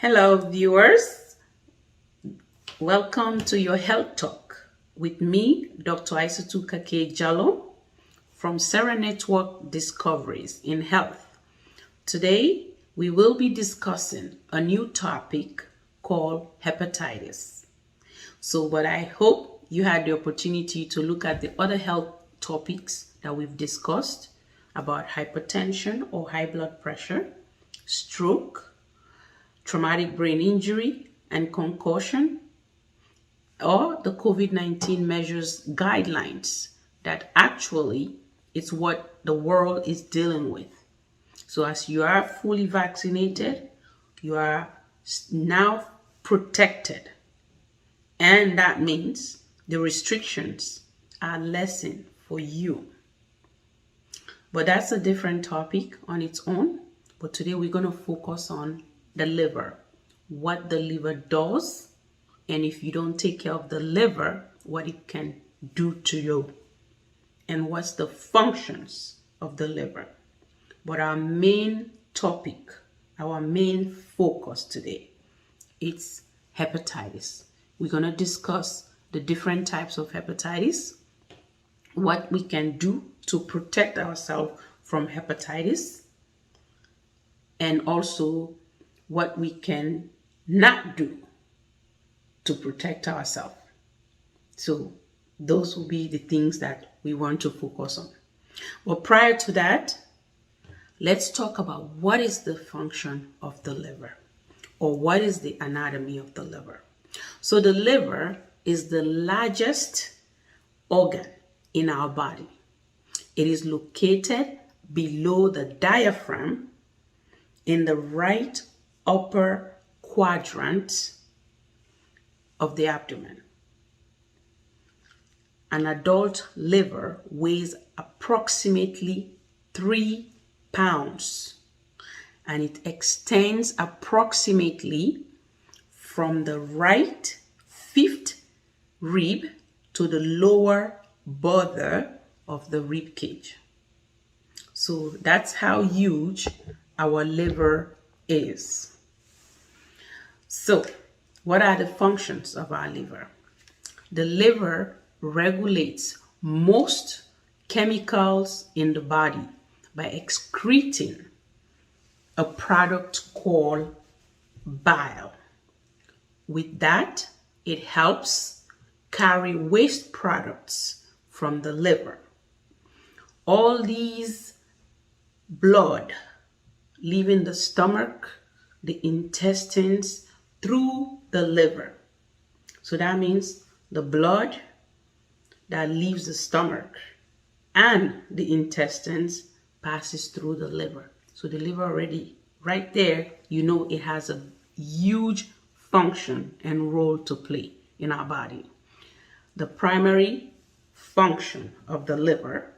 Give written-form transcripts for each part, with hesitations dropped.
Hello, viewers. Welcome to your Health Talk with me, Dr. Isatu Kakay-Diallo from Sarah Network Discoveries in Health. Today, we will be discussing a new topic called hepatitis. But I hope you had the opportunity to look at the other health topics that we've discussed about hypertension or high blood pressure, stroke, traumatic brain injury and concussion, or the COVID-19 measures guidelines that actually it's what the world is dealing with. So as you are fully vaccinated, you are now protected. And that means the restrictions are lessened for you. But that's a different topic on its own. But today we're going to focus on the liver, what the liver does, and if you don't take care of the liver, what it can do to you, and what's the functions of the liver. But our main topic, our main focus today, it's hepatitis. We're going to discuss the different types of hepatitis, what we can do to protect ourselves from hepatitis, and also what we can not do to protect ourselves. So those will be the things that we want to focus on. But prior to that, let's talk about what is the function of the liver, or what is the anatomy of the liver. So the liver is the largest organ in our body. It is located below the diaphragm in the right upper quadrant of the abdomen. An adult liver weighs approximately 3 pounds, and it extends approximately from the right fifth rib to the lower border of the rib cage. So that's how huge our liver is. So, what are the functions of our liver? The liver regulates most chemicals in the body by excreting a product called bile. With that, it helps carry waste products from the liver. All these blood leaving the stomach, the intestines, through the liver. So that means the blood that leaves the stomach and the intestines passes through the liver. So the liver already, right there, you know it has a huge function and role to play in our body. The primary function of the liver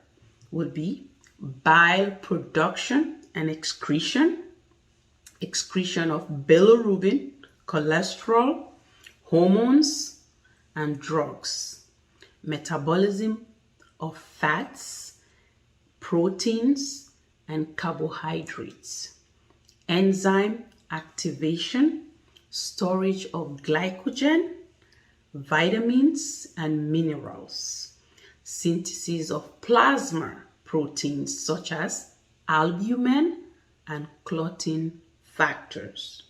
would be bile production and excretion of bilirubin, cholesterol, hormones, and drugs, metabolism of fats, proteins, and carbohydrates, enzyme activation, storage of glycogen, vitamins and minerals, synthesis of plasma proteins such as albumin and clotting factors.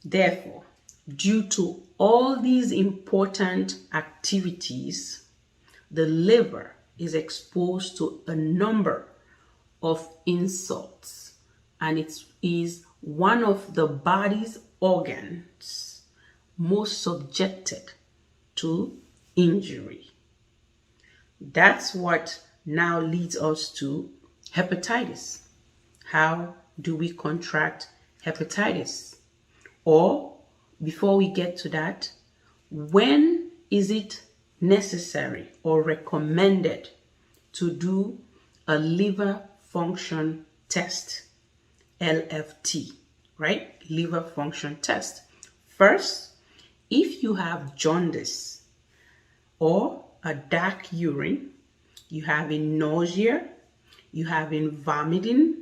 Therefore, due to all these important activities, the liver is exposed to a number of insults, and it is one of the body's organs most subjected to injury. That's what now leads us to hepatitis. How do we contract hepatitis? Or, before we get to that, when is it necessary or recommended to do a liver function test, LFT, right? Liver function test. First, if you have jaundice or a dark urine, you having nausea, you having vomiting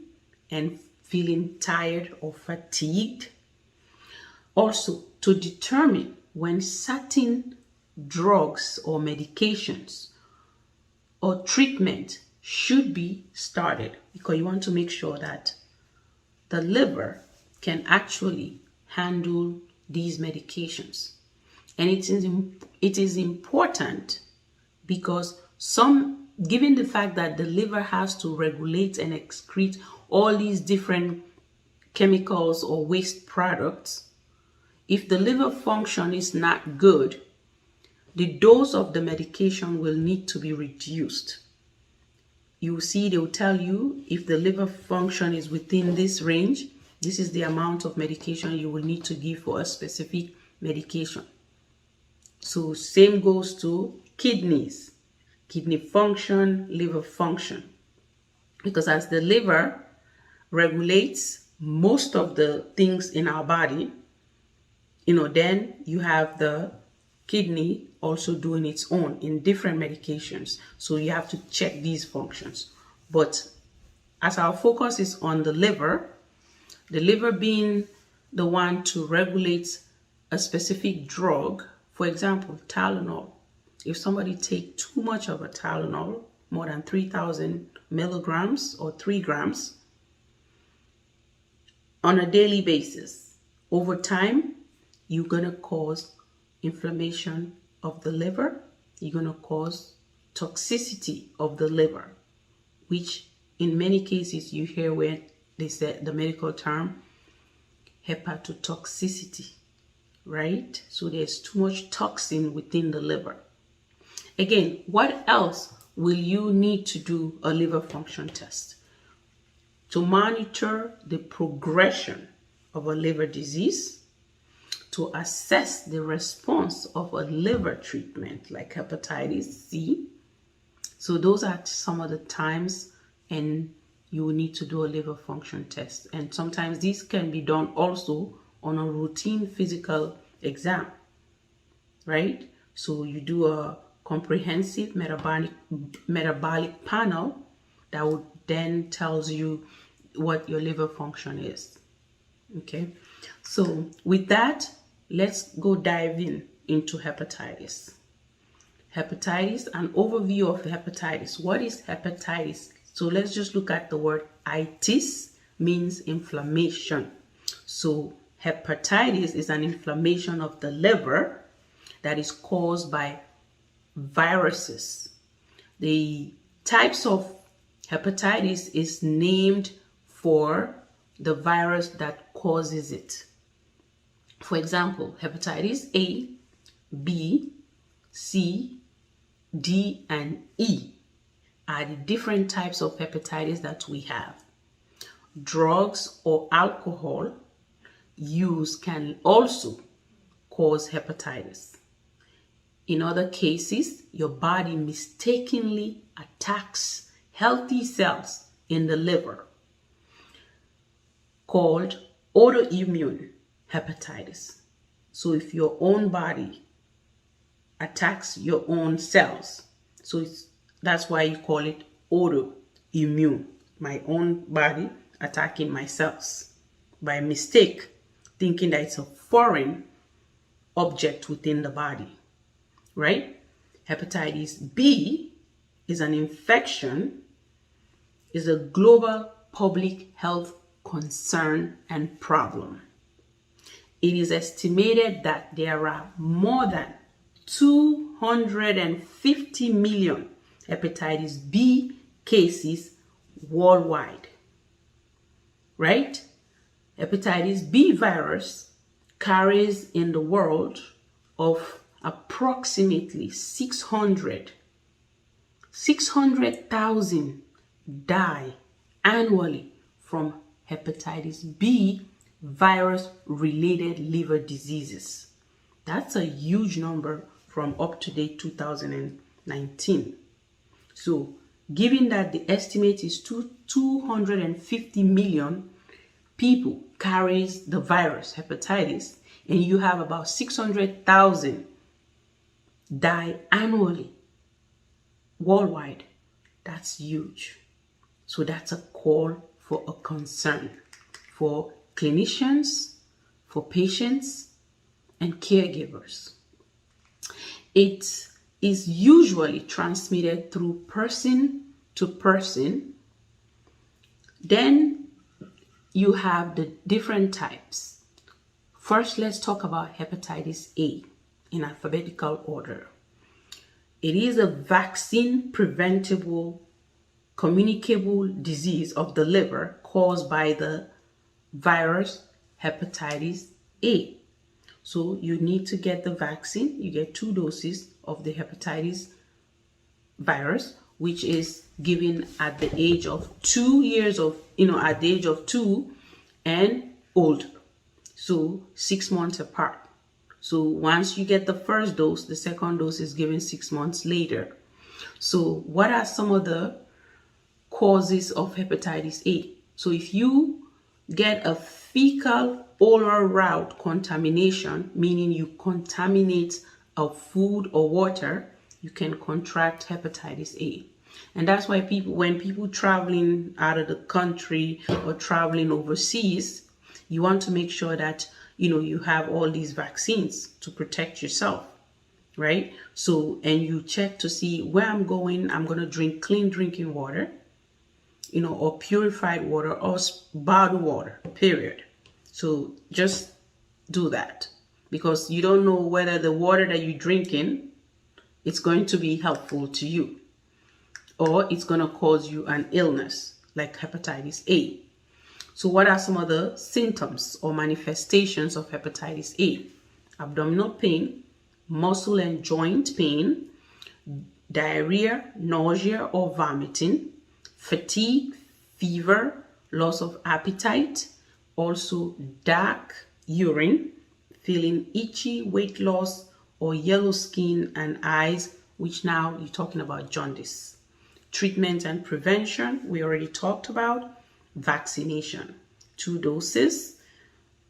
and feeling tired or fatigued, Also, to determine when certain drugs or medications or treatment should be started, because you want to make sure that the liver can actually handle these medications. And it is important because given the fact that the liver has to regulate and excrete all these different chemicals or waste products, if the liver function is not good, the dose of the medication will need to be reduced. You will see they will tell you if the liver function is within this range, this is the amount of medication you will need to give for a specific medication. So same goes to kidneys, kidney function, liver function. Because as the liver regulates most of the things in our body, then you have the kidney also doing its own in different medications. So you have to check these functions. But as our focus is on the liver being the one to regulate a specific drug, for example, Tylenol. If somebody takes too much of a Tylenol, more than 3,000 milligrams or 3 grams on a daily basis, over time, you're going to cause inflammation of the liver. You're going to cause toxicity of the liver, which in many cases you hear where they say the medical term hepatotoxicity, right? So there's too much toxin within the liver. Again, what else will you need to do a liver function test? To monitor the progression of a liver disease, to assess the response of a liver treatment like hepatitis C. So those are some of the times and you will need to do a liver function test. And sometimes these can be done also on a routine physical exam, right? So you do a comprehensive metabolic panel that would then tells you what your liver function is. Okay, so with that, let's go dive into hepatitis. Hepatitis, an overview of hepatitis. What is hepatitis? So let's just look at the word itis, means inflammation. So hepatitis is an inflammation of the liver that is caused by viruses. The types of hepatitis is named for the virus that causes it. For example, hepatitis A, B, C, D, and E are the different types of hepatitis that we have. Drugs or alcohol use can also cause hepatitis. In other cases, your body mistakenly attacks healthy cells in the liver, called autoimmune hepatitis. So if your own body attacks your own cells, so that's why you call it autoimmune. My own body attacking my cells by mistake, thinking that it's a foreign object within the body, right? Hepatitis B is an infection, is a global public health concern and problem. It is estimated that there are more than 250 million hepatitis B cases worldwide, right? Hepatitis B virus carries in the world of approximately 600,000 die annually from hepatitis B virus related liver diseases. That's a huge number from up to date 2019. So given that the estimate is 250 million people carries the virus hepatitis, and you have about 600,000 die annually worldwide, that's huge. So that's a call for a concern for clinicians, for patients, and caregivers. It is usually transmitted through person to person. Then you have the different types. First, let's talk about hepatitis A in alphabetical order. It is a vaccine preventable communicable disease of the liver caused by the virus hepatitis A. So you need to get the vaccine. You get 2 doses of the hepatitis virus, which is given at the age of 2 years of, at the age of 2 and older. So 6 months apart. So once you get the first dose, the second dose is given 6 months later. So what are some of the causes of hepatitis A? So if you get a fecal oral route contamination, meaning you contaminate a food or water, you can contract hepatitis A. And that's why when people traveling out of the country or traveling overseas, you want to make sure that you have all these vaccines to protect yourself, right? So, and you check to see where I'm going to drink clean drinking water, or purified water or bottled water, period. So just do that, because you don't know whether the water that you're drinking, it's going to be helpful to you, or it's going to cause you an illness like hepatitis A. So what are some of the symptoms or manifestations of hepatitis A? Abdominal pain, muscle and joint pain, diarrhea, nausea or vomiting, fatigue, fever, loss of appetite, also dark urine, feeling itchy, weight loss, or yellow skin and eyes, which now you're talking about jaundice. Treatment and prevention, we already talked about. Vaccination, 2 doses.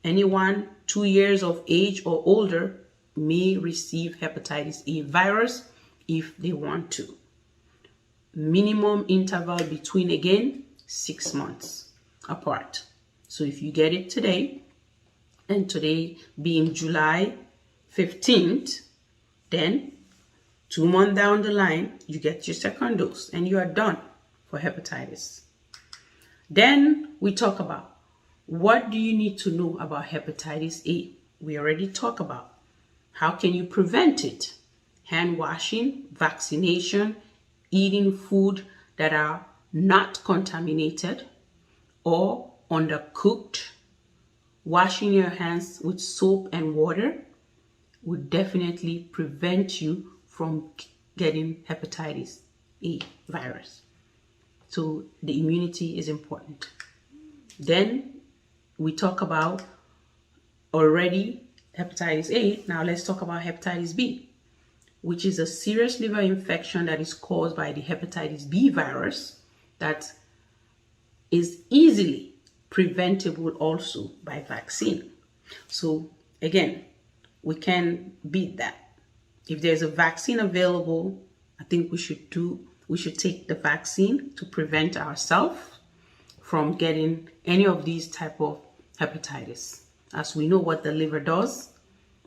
Anyone 2 years of age or older may receive hepatitis A virus if they want to. Minimum interval between, again, 6 months apart. So if you get it today, and today being July 15th, then 2 months down the line, you get your second dose and you are done for hepatitis. Then we talk about, what do you need to know about hepatitis A? We already talked about how can you prevent it. Hand washing, vaccination, eating food that are not contaminated or undercooked, washing your hands with soap and water would definitely prevent you from getting hepatitis A virus. So the immunity is important. Then we talk about already hepatitis A. Now let's talk about hepatitis B, which is a serious liver infection that is caused by the hepatitis B virus that is easily preventable also by vaccine. So again, we can beat that. If there's a vaccine available, I think we should take the vaccine to prevent ourselves from getting any of these type of hepatitis. As we know what the liver does,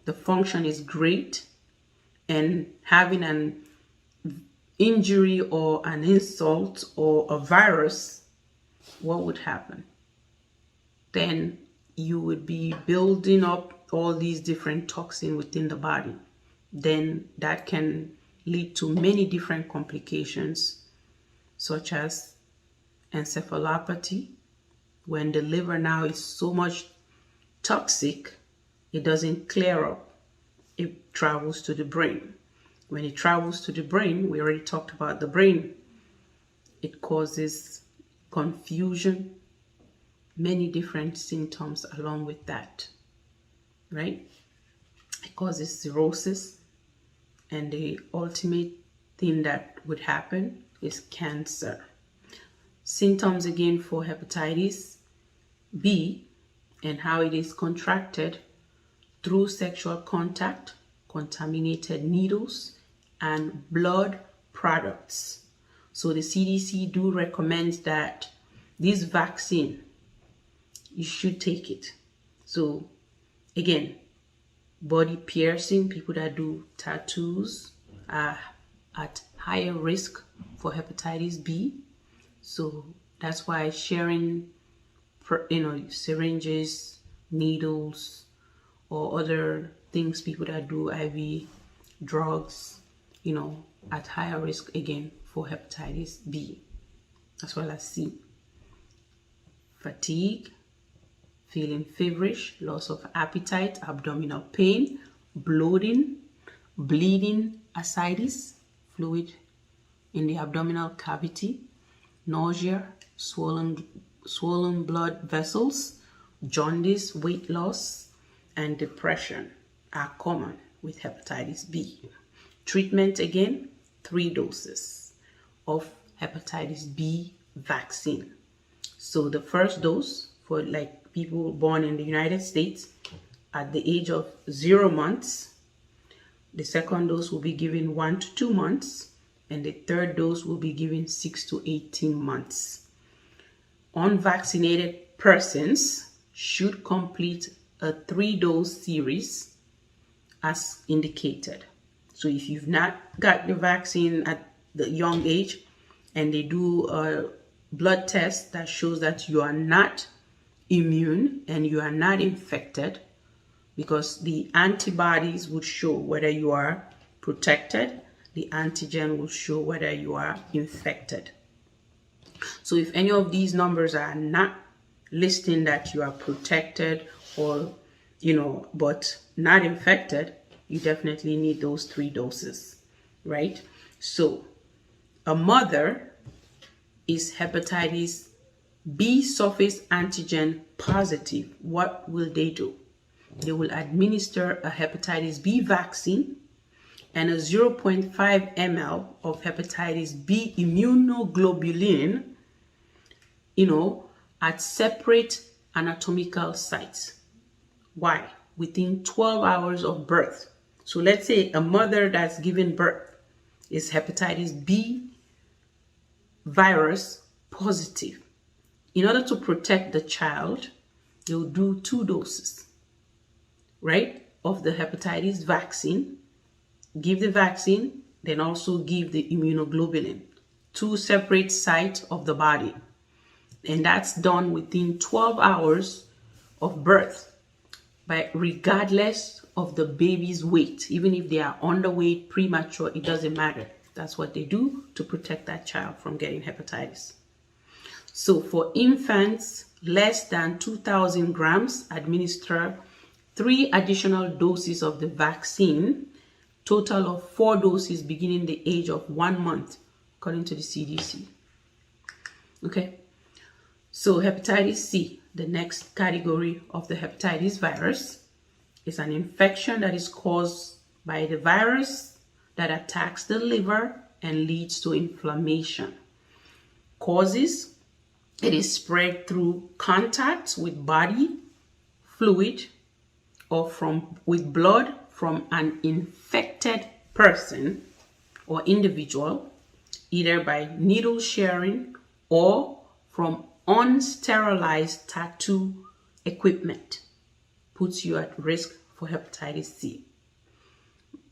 the function is great, and having an injury or an insult or a virus, what would happen? Then you would be building up all these different toxins within the body. Then that can lead to many different complications, such as encephalopathy. When the liver now is so much toxic, it doesn't clear up. It travels to the brain. When it travels to the brain, we already talked about the brain. It causes confusion, many different symptoms along with that, right? It causes cirrhosis, and the ultimate thing that would happen is cancer. Symptoms again for hepatitis B and how it is contracted through sexual contact, contaminated needles, and blood products. So the CDC do recommend that this vaccine, you should take it. So again, body piercing, people that do tattoos are at higher risk for hepatitis B. So that's why sharing, syringes, needles, or other things, people that do IV drugs, at higher risk again for hepatitis B, as well as C. Fatigue, feeling feverish, loss of appetite, abdominal pain, bloating, bleeding, ascites, fluid in the abdominal cavity, nausea, swollen blood vessels, jaundice, weight loss, and depression are common with hepatitis B. Treatment again, 3 doses of hepatitis B vaccine. So the first dose for people born in the United States at the age of 0 months. The second dose will be given 1 to 2 months, and the third dose will be given 6 to 18 months. Unvaccinated persons should complete a 3-dose series as indicated. So if you've not got the vaccine at the young age and they do a blood test that shows that you are not immune and you are not infected, because the antibodies would show whether you are protected, the antigen will show whether you are infected. So if any of these numbers are not listing that you are protected or, but not infected, you definitely need those 3 doses, right? So a mother is hepatitis B surface antigen positive. What will they do? They will administer a hepatitis B vaccine and a 0.5 ml of hepatitis B immunoglobulin, at separate anatomical sites. Why? Within 12 hours of birth. So let's say a mother that's given birth is hepatitis B virus positive. In order to protect the child, they'll do 2 doses, right, of the hepatitis vaccine. Give the vaccine, then also give the immunoglobulin, 2 separate sites of the body. And that's done within 12 hours of birth, regardless of the baby's weight. Even if they are underweight, premature, it doesn't matter. That's what they do to protect that child from getting hepatitis. So for infants less than 2,000 grams, administer 3 additional doses of the vaccine, total of 4 doses beginning the age of 1 month, according to the CDC. Okay, so hepatitis C, the next category of the hepatitis virus, is an infection that is caused by the virus that attacks the liver and leads to inflammation. Causes: it is spread through contact with body fluid or with blood from an infected person or individual, either by needle sharing or from unsterilized tattoo equipment. Puts you at risk for hepatitis C.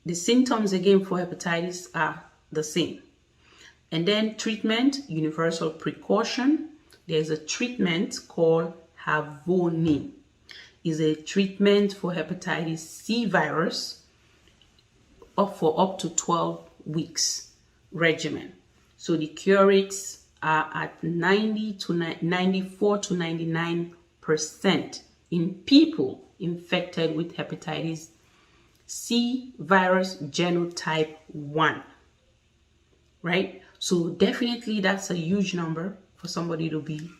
The symptoms again for hepatitis are the same. And then treatment, universal precaution. There's a treatment called Havonin. It's a treatment for hepatitis C virus for up to 12 weeks regimen. So the cure rates are at 94 to 99% in people infected with hepatitis C virus genotype 1, right? So definitely that's a huge number for somebody to be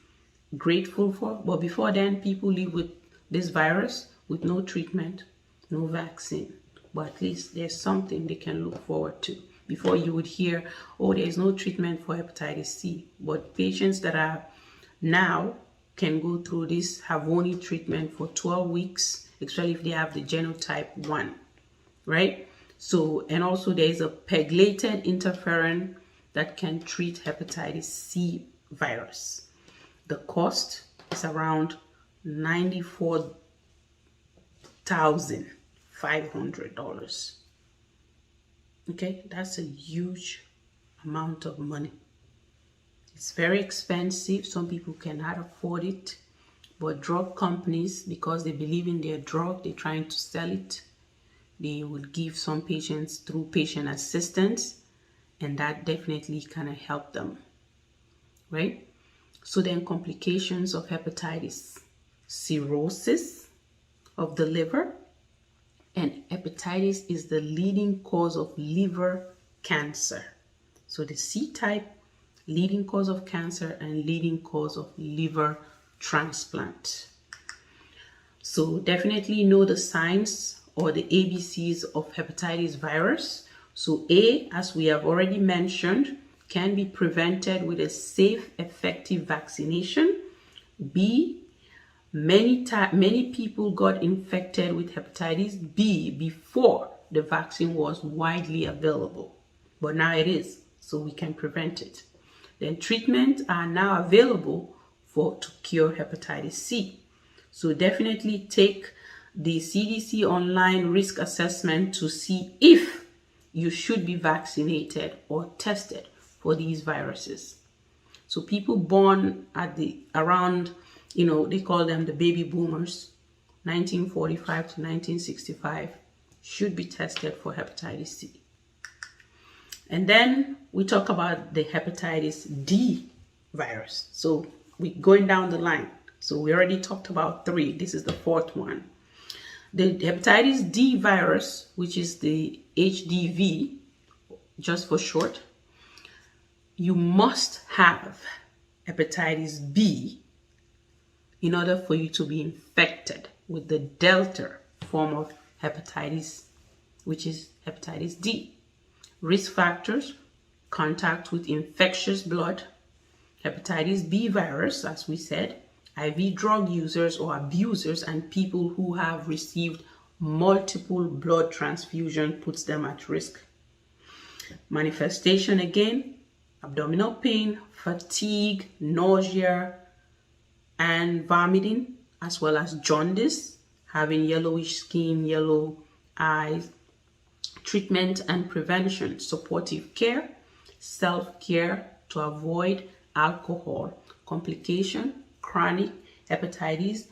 grateful for. But before then, people live with this virus with no treatment, no vaccine. But at least there's something they can look forward to. Before you would hear, oh, there's no treatment for hepatitis C. But patients that are now can go through this Havonin treatment for 12 weeks, especially if they have the genotype 1, right? So, and also there's a pegylated interferon that can treat hepatitis C virus. The cost is around $94,000 $500. Okay, that's a huge amount of money. It's very expensive. Some people cannot afford it, but drug companies, because they believe in their drug, they're trying to sell it. They will give some patients through patient assistance, and that definitely kind of help them, right? So then complications of hepatitis: cirrhosis of the liver, and hepatitis is the leading cause of liver cancer. So the C type, leading cause of cancer and leading cause of liver transplant. So definitely know the signs or the ABCs of hepatitis virus. So A, as we have already mentioned, can be prevented with a safe, effective vaccination. B, many people got infected with hepatitis B before the vaccine was widely available, but now it is, so we can prevent it. Then treatments are now available to cure hepatitis C. So definitely take the CDC online risk assessment to see if you should be vaccinated or tested for these viruses. So people born at around, they call them the baby boomers, 1945 to 1965, should be tested for hepatitis C. And then we talk about the hepatitis D virus. So we're going down the line. So we already talked about 3. This is the 4th one. The hepatitis D virus, which is the HDV, just for short, you must have hepatitis B in order for you to be infected with the Delta form of hepatitis, which is hepatitis D. Risk factors: contact with infectious blood, hepatitis B virus, as we said, IV drug users or abusers, and people who have received multiple blood transfusion puts them at risk. Manifestation again: abdominal pain, fatigue, nausea, and vomiting, as well as jaundice, having yellowish skin, yellow eyes. Treatment and prevention: supportive care, self-care to avoid alcohol. Complication: chronic hepatitis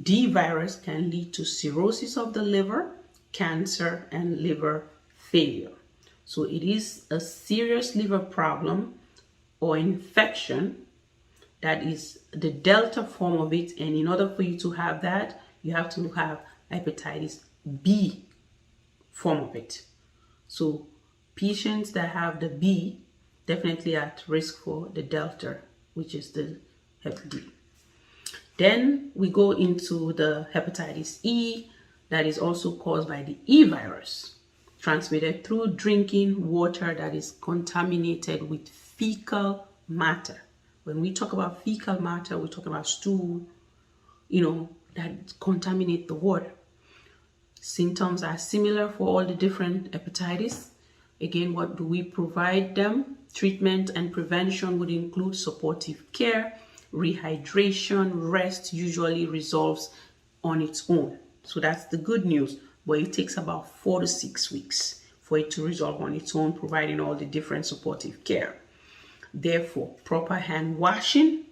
D virus can lead to cirrhosis of the liver, cancer, and liver failure. So it is a serious liver problem or infection that is the Delta form of it. And in order for you to have that, you have to have hepatitis B form of it. So patients that have the B definitely at risk for the Delta, which is the Hep D. Then we go into the hepatitis E, that is also caused by the E virus, transmitted through drinking water that is contaminated with fecal matter. When we talk about fecal matter, we talk about stool, that contaminate the water. Symptoms are similar for all the different hepatitis. Again, what do we provide them? Treatment and prevention would include supportive care, rehydration. Rest usually resolves on its own. So that's the good news, but it takes about 4 to 6 weeks for it to resolve on its own, providing all the different supportive care. Therefore, proper hand washing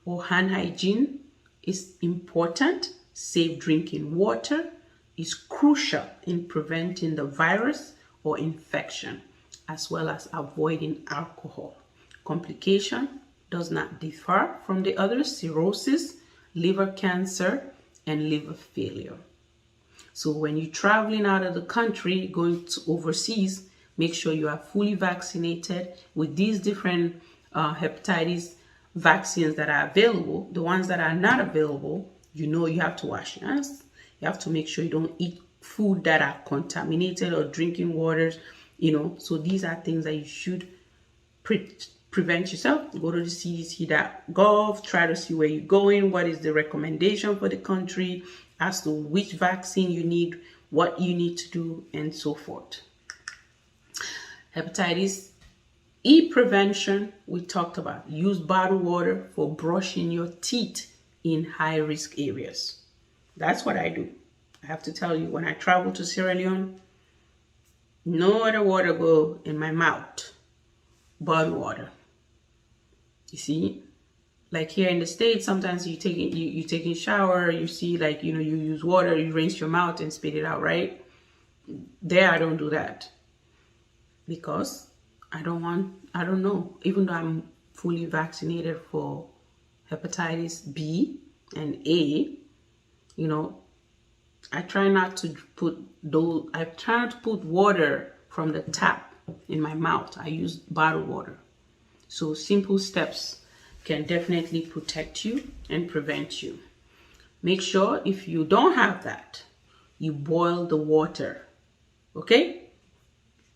or hand hygiene is important. Safe drinking water is crucial in preventing the virus or infection, as well as avoiding alcohol. Complication does not differ from the others: cirrhosis, liver cancer, and liver failure. So when you're traveling out of the country, going to overseas, make sure you are fully vaccinated with these different hepatitis vaccines that are available. The ones that are not available, you have to wash your hands. You have to make sure you don't eat food that are contaminated or drinking waters, So these are things that you should prevent yourself. Go to the cdc.gov, try to see where you're going, what is the recommendation for the country as to which vaccine you need, what you need to do, and so forth. Hepatitis E prevention, we talked about. Use bottled water for brushing your teeth in high-risk areas. That's what I do. I have to tell you, when I travel to Sierra Leone, no other water go in my mouth but water. You see, like here in the States, sometimes you taking shower, you see, like, you use water, you rinse your mouth and spit it out, right? There I don't do that, because I don't know, even though I'm fully vaccinated for hepatitis B and A, I try not to put water from the tap in my mouth. I use bottled water. So simple steps can definitely protect you and prevent you. Make sure if you don't have that, you boil the water, okay?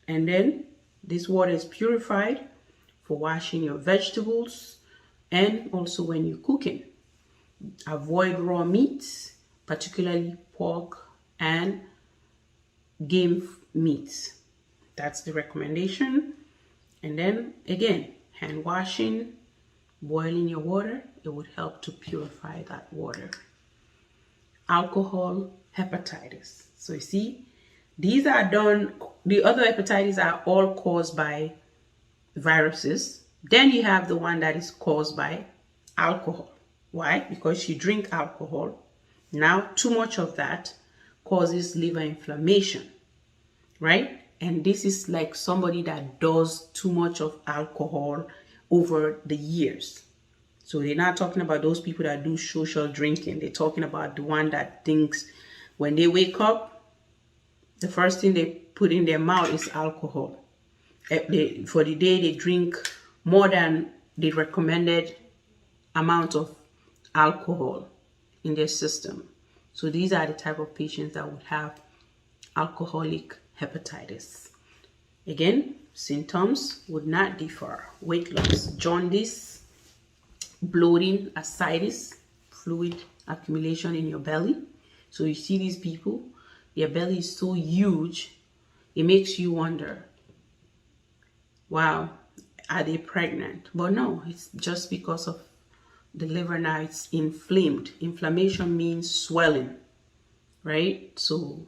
And then this water is purified for washing your vegetables and also when you're cooking. Avoid raw meats, particularly pork and game meats. That's the recommendation. And then again, hand washing, boiling your water, it would help to purify that water. Alcohol hepatitis. So you see, these are done, the other hepatitis are all caused by viruses. Then you have the one that is caused by alcohol. Why? Because you drink alcohol. Now, too much of that causes liver inflammation, right? And this is like somebody that does too much of alcohol over the years. So they're not talking about those people that do social drinking. They're talking about the one that thinks when they wake up, the first thing they put in their mouth is alcohol. For the day, they drink more than the recommended amount of alcohol in their system. So these are the type of patients that would have alcoholic hepatitis. Again, symptoms would not differ. Weight loss, jaundice, bloating, ascites, fluid accumulation in your belly. So you see these people, their belly is so huge, it makes you wonder, wow, are they pregnant? But no, it's just because of the liver now, it's inflamed. Inflammation means swelling, right? So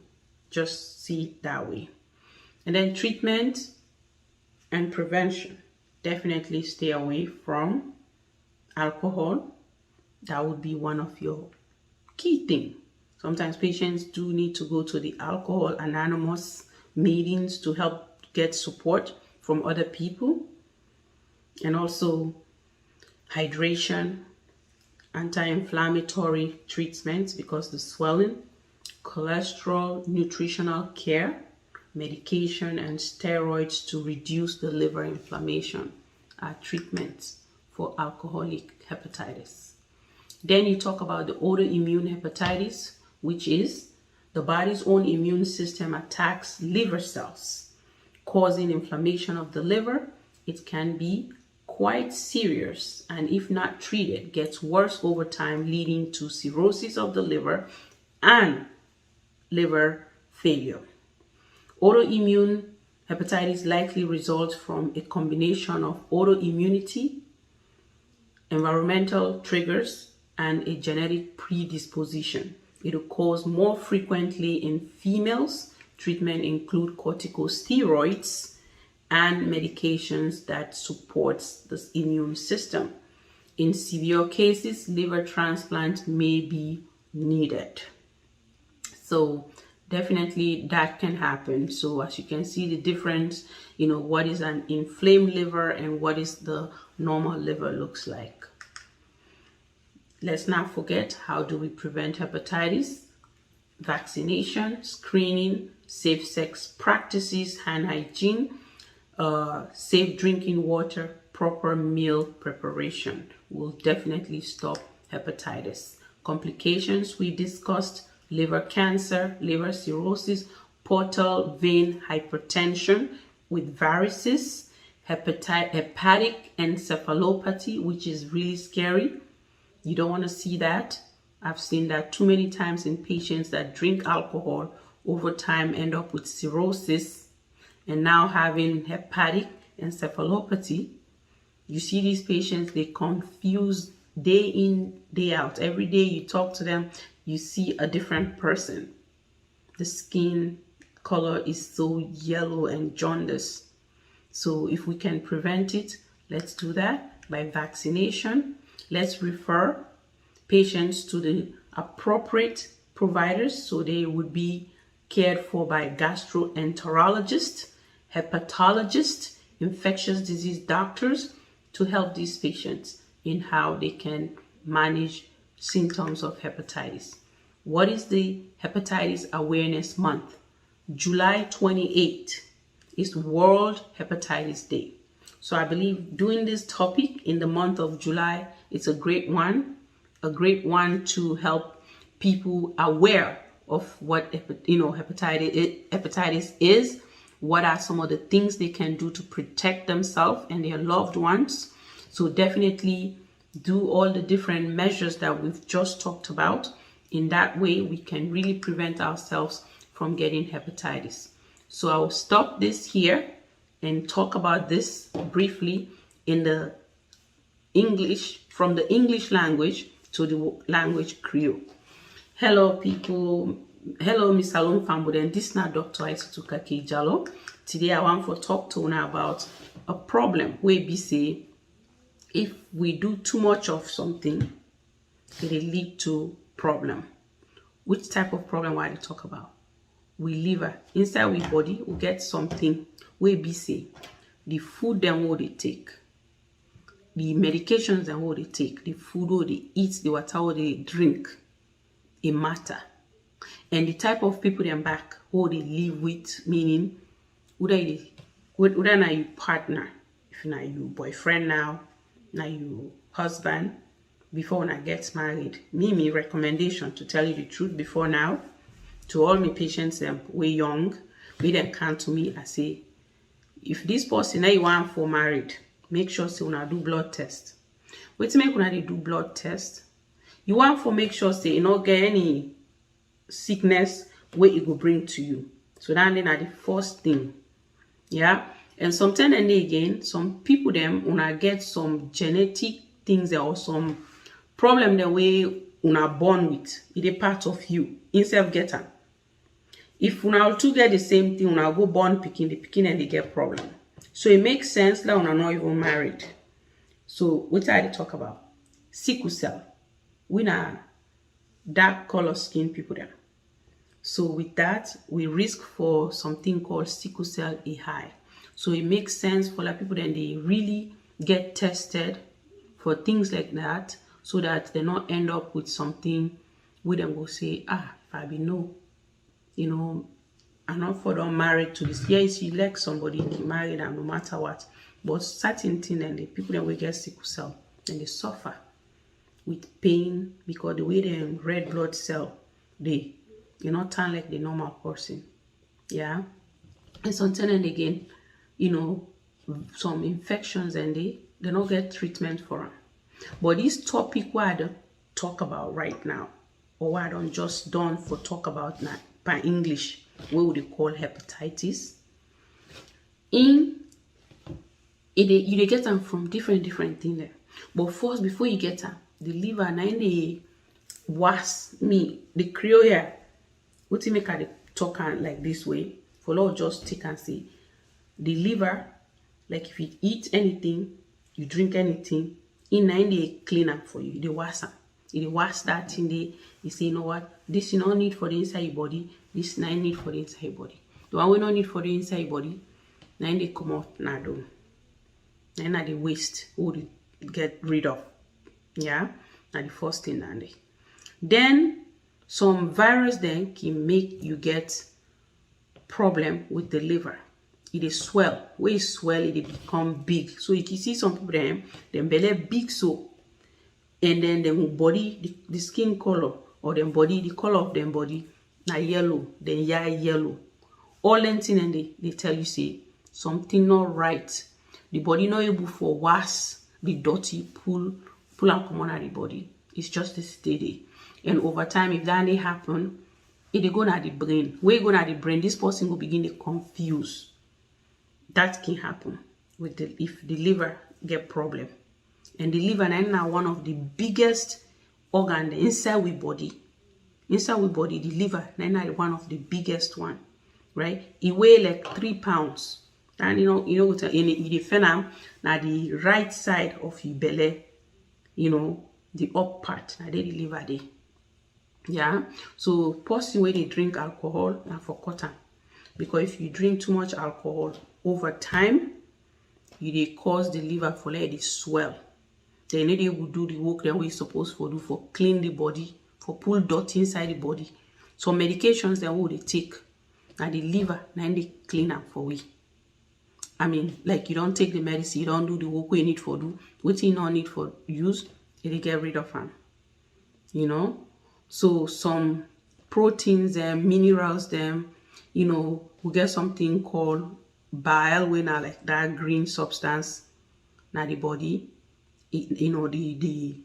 just see it that way. And then treatment and prevention. Definitely stay away from alcohol. That would be one of your key things. Sometimes patients do need to go to the Alcohol Anonymous meetings to help get support from other people. And also hydration, anti-inflammatory treatments because the swelling, cholesterol, nutritional care, medication, and steroids to reduce the liver inflammation are treatments for alcoholic hepatitis. Then you talk about the autoimmune hepatitis, which is the body's own immune system attacks liver cells, causing inflammation of the liver. It can be quite serious, and if not treated, gets worse over time, leading to cirrhosis of the liver and liver failure. Autoimmune hepatitis likely results from a combination of autoimmunity, environmental triggers, and a genetic predisposition. It occurs more frequently in females. Treatment include corticosteroids and medications that supports the immune system. In severe cases, liver transplant may be needed. So definitely that can happen. So as you can see the difference, what is an inflamed liver and what is the normal liver looks like. Let's not forget, how do we prevent hepatitis? Vaccination, screening, safe sex practices, hand hygiene, safe drinking water, proper meal preparation will definitely stop hepatitis. Complications we discussed: liver cancer, liver cirrhosis, portal vein hypertension with varices, hepatic encephalopathy, which is really scary. You don't want to see that. I've seen that too many times in patients that drink alcohol, over time end up with cirrhosis and now having hepatic encephalopathy. You see these patients, they confuse day in, day out. Every day you talk to them, you see a different person. the skin color is so yellow and jaundice. So if we can prevent it, let's do that by vaccination. Let's refer patients to the appropriate providers so they would be cared for by gastroenterologists, hepatologists, infectious disease doctors to help these patients in how they can manage symptoms of hepatitis. What is the Hepatitis Awareness Month? July 28th is World Hepatitis Day. So I believe doing this topic in the month of July, it's a great one to help people aware of what hepatitis is. What are some of the things they can do to protect themselves and their loved ones? So definitely do all the different measures that we've just talked about. In that way, we can really prevent ourselves from getting hepatitis. So I'll stop this here and talk about this briefly in the English, from the English language to the language Creole. Hello people, hello Miss Salon Family, and this is now Dr. Isatu Kakay-Diallo. Today I want to talk to you about a problem where we say if we do too much of something, it will lead to problem. Which type of problem I talk about? We liver inside we body we get something where we say the food them what they take, the medications and what they take, the food what they eat, the water what they drink, it matter. And the type of people them back who they live with, meaning whether now you partner, if now you boyfriend now you husband, before when I get married. Me recommendation to tell you the truth before now, to all my patients way young, we then come to me and say, if this person now you want for married, make sure say when I do blood test. Wait to make when I do blood test. You want for make sure say you not get any sickness where it will bring to you. So that then are the first thing. Yeah. And sometimes and again, some people them when I get some genetic things or some problem the way una born with, it a part of you, instead of getting. If una two get the same thing, una go born picking the picking and they get problem. So it makes sense that una not even married. So what I talk about? Sickle cell. We na dark color skin people there. So with that, we risk for something called sickle cell high. So it makes sense for like people then they really get tested for things like that, so that they not end up with something where them go say, if I be I'm not for them married to this. Yes, you like somebody, you married and no matter what. But certain thing and the people that will get sickle cell and they suffer with pain because the way their red blood cell they not turn like the normal person. Yeah. And sometimes and again, some infections and they don't get treatment for them. But this topic what I don't talk about right now, or what I don't just done for talk about now by English, what would you call hepatitis? You get them from different things there. But first, before you get them, the liver and the was me the Creole here. What you make I talk like this way? For Lord just take and say the liver, like if you eat anything, you drink anything, in they clean up for you. They wash them. They wash that thing. They say, you know what? This you don't need for the inside your body. This not need for the inside your body. The one we don't need for the inside your body, now they come out now do. Now they waste. Who they get rid of. Yeah. Now the first thing now they. Then some virus then can make you get problem with the liver. It is swell. When it swell, it become big. So you can see some people them belly big so, and then the body, the skin color or them body, the color of them body, na yellow, then yellow. All thing and they tell you say something not right. The body not able for wash the dirty pull and come on out the body. It's just a steady. And over time, if that may happen, it go na the brain. Where go na the brain, this person will begin to confuse. That can happen with if the liver get problem. And the liver is now one of the biggest organ inside we body. inside we body, the liver, na one of the biggest one, right? It weigh like 3 pounds. And in the fenam, now the right side of your belly, the up part, now the liver day. Yeah. So person when they drink alcohol and for cotton. Because if you drink too much alcohol over time, they cause the liver for let it swell. Then they will do the work that we're supposed to do for clean the body, for pull dirt inside the body. So medications that we take, and the liver, and they clean up for we. I mean, like you don't take the medicine, you don't do the work we need for do, what you don't need for use, they get rid of them. So some proteins, minerals, we get something called bile, when are like that green substance, now the body, the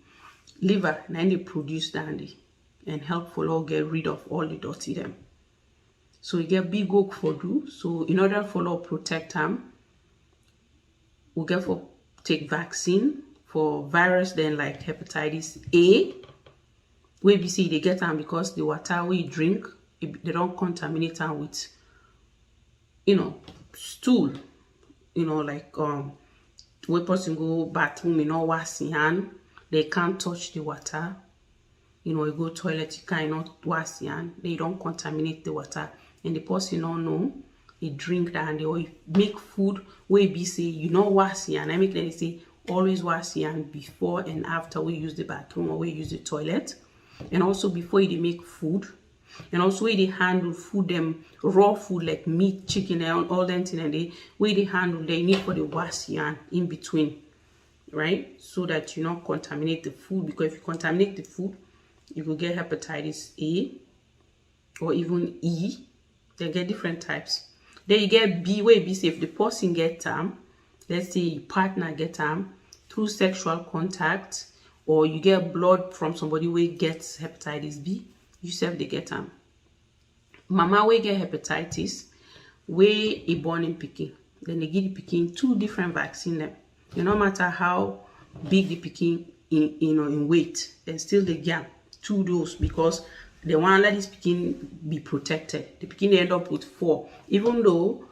liver, and they produce that and help follow get rid of all the dirty them. So you get big work for do. So in order follow protect them, we get for take vaccine for virus then like hepatitis A. Where we see they get them because the water we drink, they don't contaminate them with, stool. Like when person go bathroom, wash your hand, they can't touch the water. You go toilet, you cannot wash your hand. They don't contaminate the water, and the person don't know. They drink that and they make food where we say wash your hand. I make them say always wash your hand before and after we use the bathroom or we use the toilet. And also before they make food, and also where they handle food, them raw food like meat, chicken, and all that thing, and where they handle, they need for the wash your hand in between, right? So that you not contaminate the food, because if you contaminate the food, you will get hepatitis A or even E. They get different types. Then you get B, where B say if the person get let's say your partner get through sexual contact, or you get blood from somebody who gets hepatitis B, you self they get mama we get hepatitis, we a born in pikin. Then they give the pikin 2 different vaccines. No matter how big the pikin in weight, then still they get 2 doses, because they want let this pikin be protected. The pikin they end up with 4, even though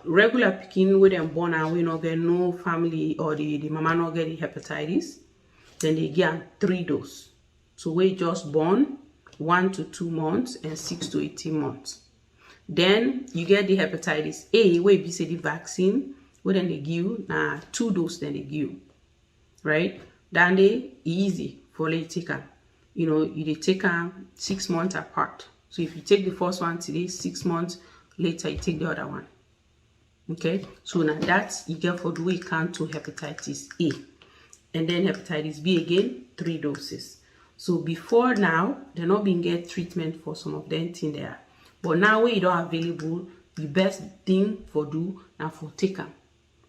regular pikin with them born and we not get no family, or the mama not get the hepatitis, then they get 3 doses. So we just born 1 to 2 months and 6 to 18 months. Then you get the hepatitis A, where we say the vaccine, where then they give 2 doses, then they give, right? Then they easy for you take them. You take them 6 months apart. So if you take the first one today, 6 months later you take the other one. Okay, so now that's you get for the way count to hepatitis A. And then hepatitis B again, 3 doses. So before now, they're not being get treatment for some of them thing there. But now when you don't available, the best thing for do now for take them.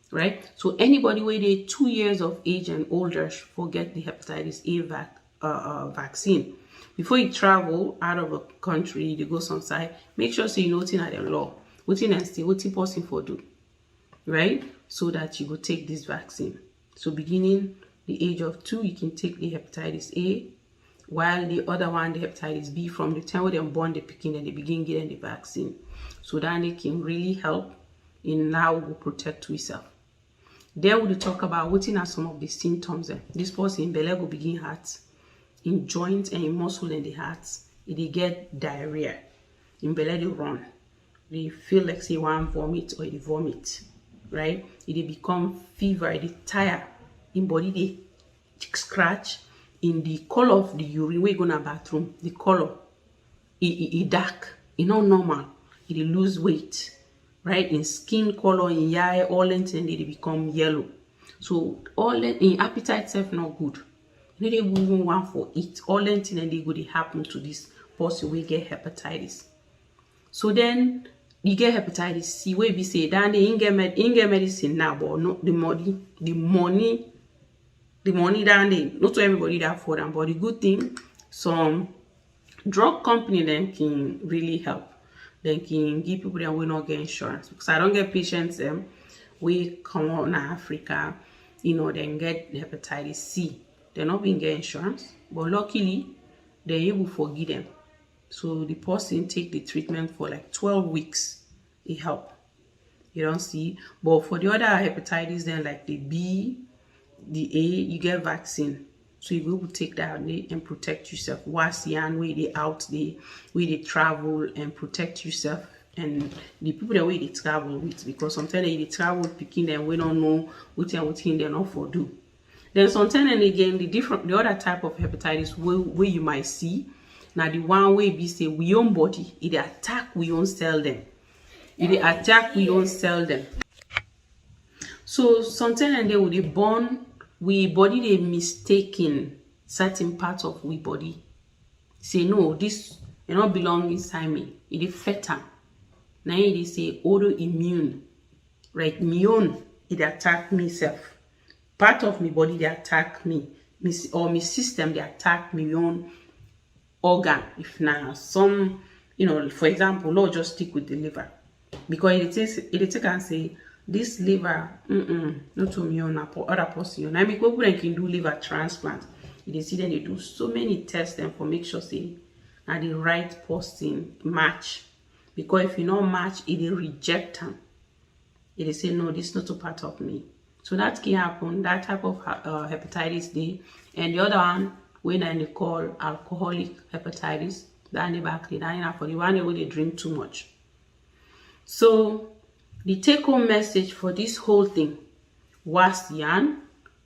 Right? So anybody where they 2 years of age and older forget the hepatitis A vaccine. Before you travel out of a country, you go some side, make sure so you know what's in the law. What's in and see what the person for do. Right? So that you go take this vaccine. So beginning the age of 2, you can take the hepatitis A, while the other one, the hepatitis B, from the time when they're born, they begin and they begin getting the vaccine. So that they can really help in how we protect yourself. Then we'll talk about what are some of the symptoms. This person in belly will begin hurt, in joints and in muscle in the heart. They get diarrhea. In belly they run. They feel like say one vomit or they vomit, right? They become fever, they tire. In body they scratch. In the color of the urine, we go to bathroom, the color, it dark, it's not normal, it lose weight, right? In skin color, in eye, all that, and they become yellow. So all that in appetite self not good. They even want for it. All that and they go to happen to this person we get hepatitis. So then you get hepatitis C, where we say that they get medicine now, but not the money down there, not to everybody that for them, but the good thing, some drug company then can really help. They can give people that will not get insurance, because I don't get patients we come out in Africa, then get hepatitis C. They're not being get insurance, but luckily then you will forgive them. So the person take the treatment for like 12 weeks. It help. You don't see. But for the other hepatitis, then like the B, the A, you get vaccine. So you will take that and protect yourself. Once you and where they out there, where they travel and protect yourself. And the people that way they travel with, because sometimes they travel picking them, we don't know what they're not for do. Then sometimes and again the other type of hepatitis where you might see now the one way be say we own body, it attack we own sell them. It attack we own sell them. So sometimes and they will be born we body they mistaken certain parts of we body. Say no, this you not belong inside me. It is fetal. Now they say autoimmune, right? Me own it attack me self. Part of my body they attack me, or my system they attack me own organ. If now some, for example, Lord just stick with the liver, because it can say this liver, not to me own other person. I mean, people can do liver transplant. You see, then they do so many tests and for make sure say now the right person match. Because if you not match, it will reject them. It will say no, this is not a part of me. So that can happen. That type of hepatitis D, and the other one when they call alcoholic hepatitis. That for the one where they drink too much. So the take-home message for this whole thing was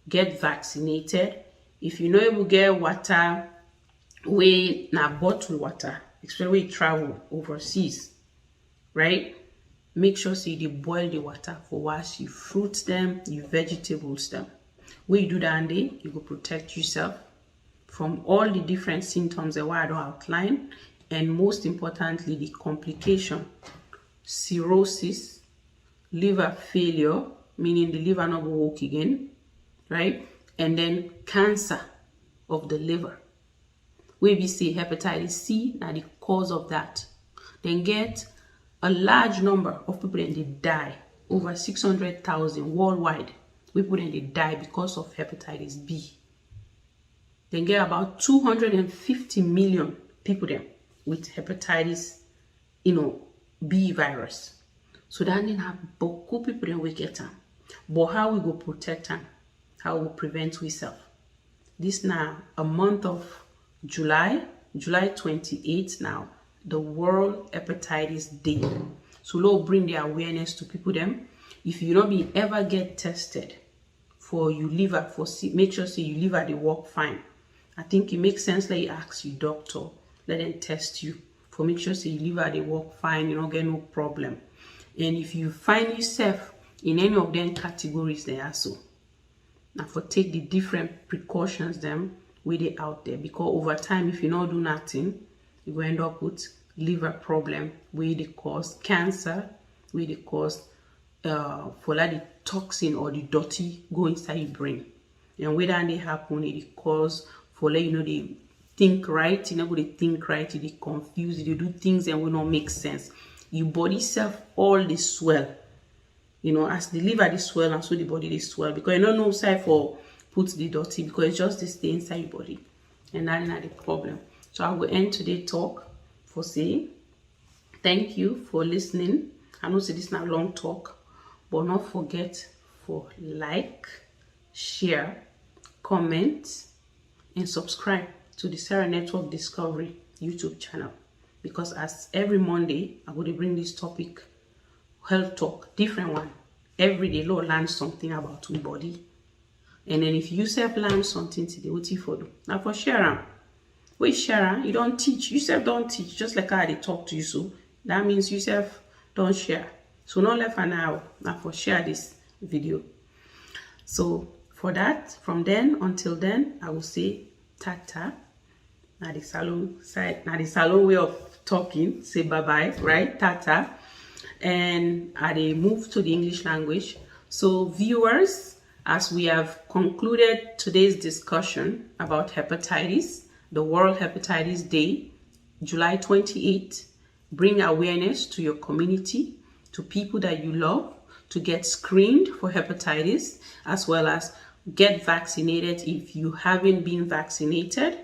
get vaccinated. If you know you will get water, we na bottle water, especially when you travel overseas, right? Make sure say you boil the water for wash you fruits them, you vegetables them. When you do that, you will protect yourself from all the different symptoms that I don't outline, and most importantly, the complication, cirrhosis, liver failure, meaning the liver not will work again, right? And then cancer of the liver. We see hepatitis C, now the cause of that. Then get a large number of people and they die, over 600,000 worldwide. People and they die because of hepatitis B. Then get about 250 million people then with hepatitis, B virus. So that then have beaucoup people then we get them. But how we go protect them? How we prevent ourselves? This now a month of July 28th now, the World Hepatitis Day. So Lord bring the awareness to people them. If you not be ever get tested for your liver, make sure say your liver they work fine. I think it makes sense that you ask your doctor, let them test you for make sure say your liver they work fine, you don't get no problem. And if you find yourself in any of them categories, they are so. Now for take the different precautions them with it out there, because over time if you not do nothing, you will end up with liver problem where they cause cancer, where they cause for like the toxin or the dirty go inside your brain. And when that they happen, it cause for like they think right, they think right, they confuse, they do things and will not make sense. Your body self all they swell. As the liver they swell and so the body they swell, because you don't know side for put the dirty, because it's just they stay inside your body. And that is not the problem. So I will end today's talk for saying thank you for listening. I know say this is not a long talk, but not forget for like, share, comment, and subscribe to the Sarah Network Discovery YouTube channel. Because as every Monday, I'm going to bring this topic, health talk, different one. Every day, Lord learn something about your body. And then if you self learn something today, what you for do? Now for share, we share, you don't teach. You self don't teach, just like how they talk to you. So that means you self don't share. So not left an hour. Now for share this video. So for that, from then until then, I will say tata. Now the salon side, now the salon way of talking, say bye-bye, right? Tata. And I move to the English language. So viewers, as we have concluded today's discussion about hepatitis, the World Hepatitis Day, July 28th, bring awareness to your community, to people that you love, to get screened for hepatitis, as well as get vaccinated if you haven't been vaccinated.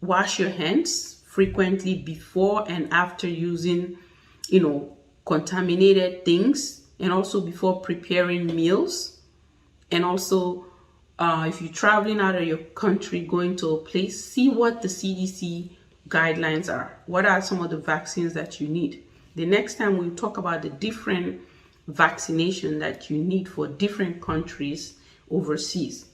wash your hands frequently before and after using, contaminated things, and also before preparing meals. And also, if you're traveling out of your country, going to a place, see what the CDC guidelines are. What are some of the vaccines that you need? The next time we'll talk about the different vaccination that you need for different countries overseas.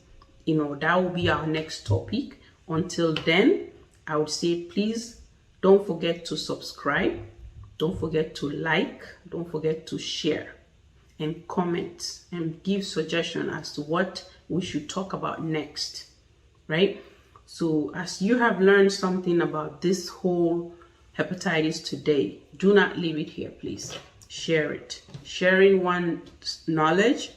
That will be our next topic. Until then, I would say please don't forget to subscribe, don't forget to like, don't forget to share and comment and give suggestion as to what we should talk about next, right? So as you have learned something about this whole hepatitis today, do not leave it here, please. Share it. Sharing one's knowledge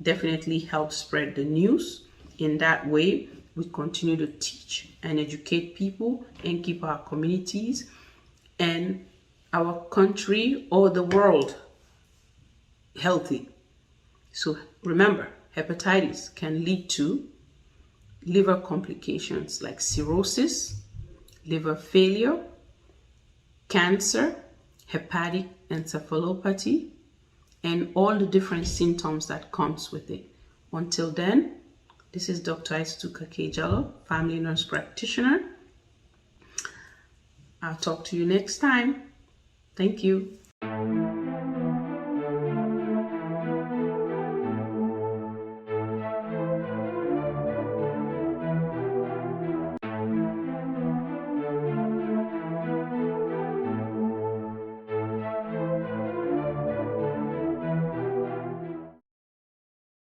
definitely helps spread the news. In that way, we continue to teach and educate people and keep our communities and our country or the world healthy. So remember, hepatitis can lead to liver complications like cirrhosis, liver failure, cancer, hepatic encephalopathy, and all the different symptoms that comes with it. Until then, this is Dr. Isatu Kakay-Diallo, family nurse practitioner. I'll talk to you next time. Thank you.